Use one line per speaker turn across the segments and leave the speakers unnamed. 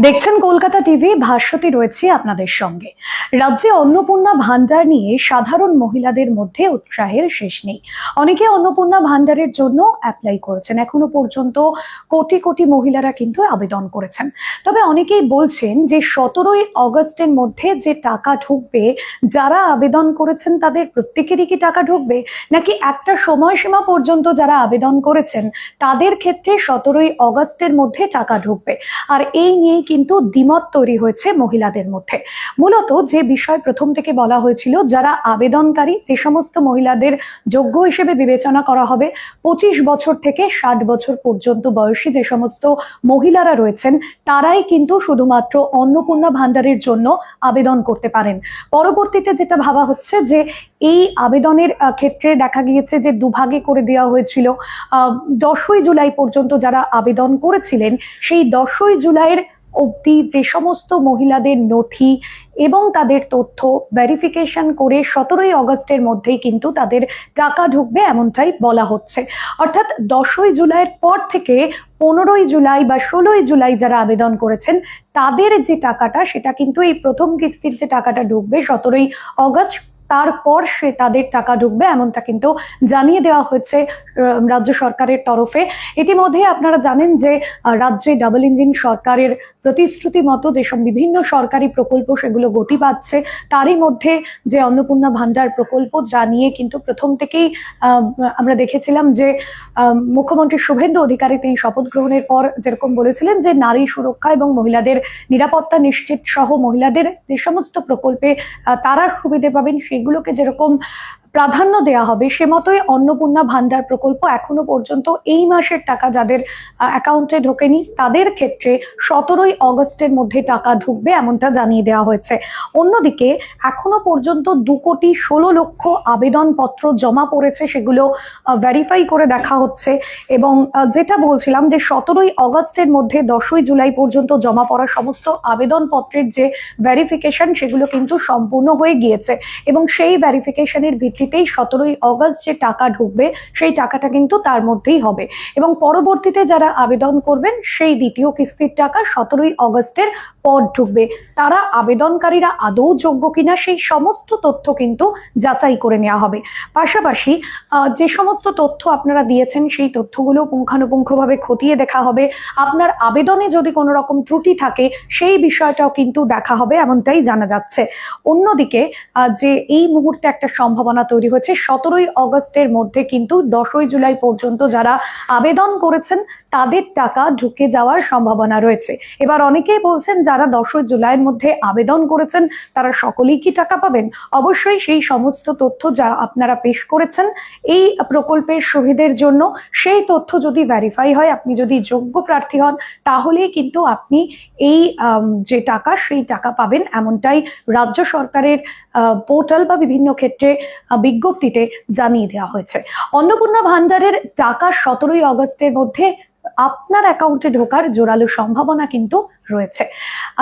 দেখছেন কলকাতা টিভি। ভাস্বতী রয়েছে আপনাদের সঙ্গে। রাজ্যে অন্নপূর্ণা ভান্ডার নিয়ে সাধারণ মহিলাদের মধ্যে উৎসাহের শেষ নেই। অনেকে অন্নপূর্ণা ভান্ডারের জন্য অ্যাপ্লাই করেছেন, এখনো পর্যন্ত কোটি কোটি মহিলারা কিন্তু আবেদন করেছেন। তবে অনেকেই বলছেন যে 17ই অগস্টের মধ্যে যে টাকা ঢুকবে, যারা আবেদন করেছেন তাদের প্রত্যেকেরই কি টাকা ঢুকবে, নাকি একটা সময়সীমা পর্যন্ত যারা আবেদন করেছেন তাদের ক্ষেত্রে 17ই অগস্টের মধ্যে টাকা ঢুকবে। আর এই নিয়ে কিন্তু দ্বিমত তৈরি হয়েছে মহিলাদের মধ্যে। মূলত যে বিষয় প্রথম থেকে বলা হয়েছিল, যারা আবেদনকারী, যে সমস্ত মহিলাদের যোগ্য হিসেবে বিবেচনা করা হবে, 25 বছর থেকে 60 বছর পর্যন্ত বয়সী যে সমস্ত মহিলারা রয়েছেন তারাই কিন্তু শুধুমাত্র অন্নপূর্ণা ভান্ডারের জন্য আবেদন করতে পারেন। পরবর্তীতে যেটা ভাবা হচ্ছে যে এই আবেদনের ক্ষেত্রে দেখা গিয়েছে যে দুভাগে করে দেওয়া হয়েছিল। 10ই জুলাই পর্যন্ত যারা আবেদন করেছিলেন, সেই 10ই জুলাইয়ের অবধি যে সমস্ত মহিলাদের নথি এবং তাদের তথ্য ভেরিফিকেশন করে 17ই অগস্টের মধ্যেই কিন্তু তাদের টাকা ঢুকবে, এমনটাই বলা হচ্ছে। অর্থাৎ 10ই জুলাইয়ের পর থেকে 15ই জুলাই বা 16ই জুলাই যারা আবেদন করেছেন তাদের যে টাকাটা, সেটা কিন্তু এই প্রথম কিস্তির যে টাকাটা ঢুকবে 17ই অগস্ট, তারপর সে তাদের টাকা ঢুকবে, এমনটা কিন্তু জানিয়ে দেওয়া হয়েছে রাজ্য সরকারের তরফে। ইতিমধ্যে আপনারা জানেন যে রাজ্যে ডাবল ইঞ্জিন সরকারের প্রতিশ্রুতি মতো যেসব বিভিন্ন সরকারি প্রকল্প সেগুলো গতি পাচ্ছে। তারই মধ্যে যে অন্নপূর্ণা ভান্ডার প্রকল্প, যা নিয়ে কিন্তু প্রথম থেকেই আমরা দেখেছিলাম যে মুখ্যমন্ত্রী শুভেন্দু অধিকারী তিনি শপথ গ্রহণের পর যেরকম বলেছিলেন যে নারী সুরক্ষা এবং মহিলাদের নিরাপত্তা নিশ্চিত সহ মহিলাদের যে সমস্ত প্রকল্পে তারা সুবিধে পাবেন সেগুলোকে যেরকম প্রাধান্য দেওয়া হবে, সে মতোই অন্নপূর্ণা ভান্ডার প্রকল্প এখনো পর্যন্ত এই মাসের টাকা যাদের অ্যাকাউন্টে ঢোকেনি তাদের ক্ষেত্রে 17ই অগস্টের মধ্যে টাকা ঢুকবে, এমনটা জানিয়ে দেওয়া হয়েছে। অন্যদিকে এখনো পর্যন্ত 2,16,00,000 আবেদনপত্র জমা পড়েছে, সেগুলো ভেরিফাই করে দেখা হচ্ছে। এবং যেটা বলছিলাম যে 17ই অগস্টের মধ্যে 10ই জুলাই পর্যন্ত জমা পড়া সমস্ত আবেদনপত্রের যে ভেরিফিকেশন সেগুলো কিন্তু সম্পূর্ণ হয়ে গিয়েছে, এবং সেই ভেরিফিকেশনের ভিত্তিতেই 17ই অগস্ট যে টাকা ঢুকবে সেই টাকাটা কিন্তু তার মধ্যেই হবে। এবং পরবর্তীতে যারা আবেদন করবেন সেই দ্বিতীয় কিস্তির টাকা 17ই অগস্টের পর ঢুকবে। তারা আবেদনকারীরা আদৌ যোগ্য কিনা সেই সমস্ত তথ্য কিন্তু যাচাই করে নেওয়া হবে। পাশাপাশি যে সমস্ত তথ্য আপনারা দিয়েছেন সেই তথ্যগুলো পুঙ্খানুপুঙ্খভাবে খতিয়ে দেখা হবে। আপনার আবেদনে যদি কোনো রকম ত্রুটি থাকে সেই বিষয়টাও কিন্তু দেখা হবে, এমনটাই জানা যাচ্ছে। অন্যদিকে যে এই মুহূর্তে একটা সম্ভাবনা তৈরি হয়েছে, 17ই অগস্টের মধ্যে কিন্তু 10ই জুলাই পর্যন্ত যারা আবেদন করেছেন তাদের টাকা ঢুকে যাওয়ার সম্ভাবনা রয়েছে। এবার অনেকেই বলছেন যারা 10ই জুলাইয়ের মধ্যে আবেদন করেছেন তারা সকলেই কি টাকা পাবেন? অবশ্যই সেই সমস্ত তথ্য যা আপনারা পেশ করেছেন এই প্রকল্পের সুবিধের জন্য, সেই তথ্য যদি ভেরিফাই হয়, আপনি যদি যোগ্য প্রার্থী হন, তাহলেই কিন্তু আপনি এই যে টাকা সেই টাকা পাবেন, এমনটাই রাজ্য সরকারের পোর্টাল বা বিভিন্ন ক্ষেত্রে বিজ্ঞপ্তিতে জানিয়ে দেওয়া হয়েছে। অন্নপূর্ণা ভান্ডারের টাকা 17ই অগস্টের মধ্যে আপনার অ্যাকাউন্টে ঢোকার জোরালো সম্ভাবনা কিন্তু রয়েছে।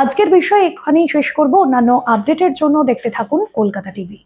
আজকের বিষয় এখানেই শেষ করব। অন্যান্য আপডেটের জন্য দেখতে থাকুন কলকাতা টিভি।